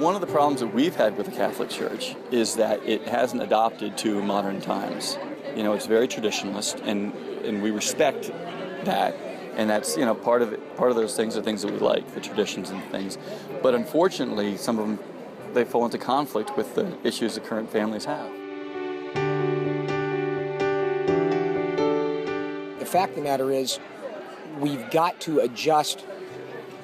one of the problems that we've had with the Catholic Church is that it hasn't adopted to modern times. It's very traditionalist, and we respect that, and that's part of it. Part of those things are things that we like, the traditions and things. But unfortunately, some of them they fall into conflict with the issues that current families have. The fact of the matter is, we've got to adjust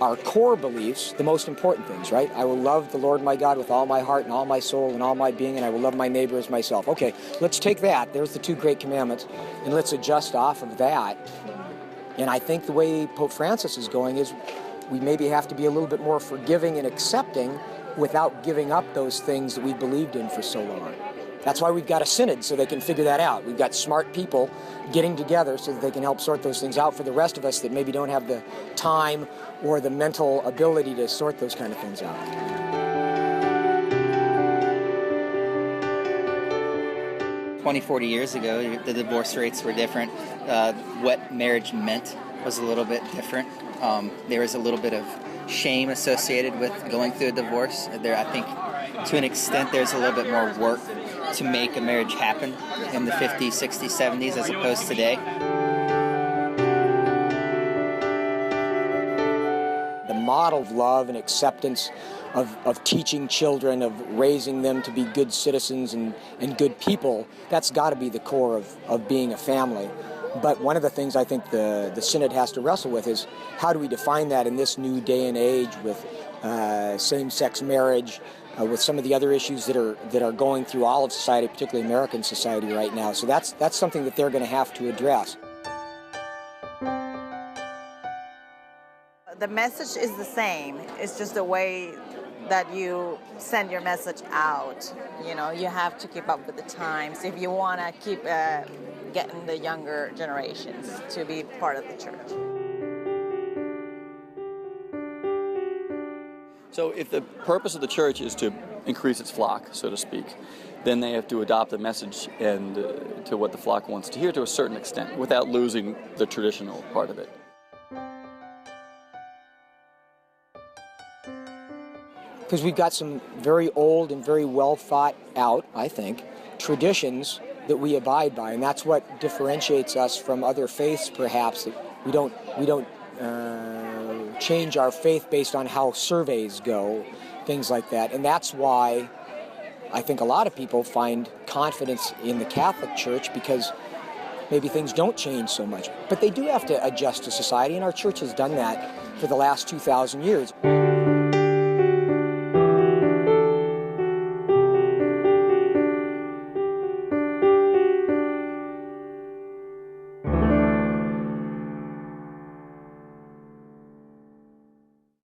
our core beliefs, the most important things, right? I will love the Lord my God with all my heart and all my soul and all my being, and I will love my neighbor as myself. Okay, let's take that. There's the two great commandments, and let's adjust off of that. And I think the way Pope Francis is going is we maybe have to be a little bit more forgiving and accepting without giving up those things that we believed in for so long. That's why we've got a synod, so they can figure that out. We've got smart people getting together so that they can help sort those things out for the rest of us that maybe don't have the time or the mental ability to sort those kind of things out. 20-40 years ago, the divorce rates were different. What marriage meant was a little bit different. There was a little bit of shame associated with going through a divorce. I think, to an extent, there's a little bit more work to make a marriage happen in the 50s, 60s, 70s as opposed to today. The model of love and acceptance of teaching children, of raising them to be good citizens and good people, that's got to be the core of being a family. But one of the things I think the Synod has to wrestle with is how do we define that in this new day and age with same-sex marriage, with some of the other issues that are going through all of society, particularly American society right now. So that's something that they're going to have to address. The message is the same. It's just the way that you send your message out. You have to keep up with the times if you want to keep getting the younger generations to be part of the church. So if the purpose of the church is to increase its flock, so to speak, then they have to adopt the message and to what the flock wants to hear to a certain extent without losing the traditional part of it. Because we've got some very old and very well thought out, I think, traditions that we abide by, and that's what differentiates us from other faiths, perhaps. That we don't change our faith based on how surveys go, things like that. And that's why I think a lot of people find confidence in the Catholic Church, because maybe things don't change so much. But they do have to adjust to society, and our church has done that for the last 2,000 years.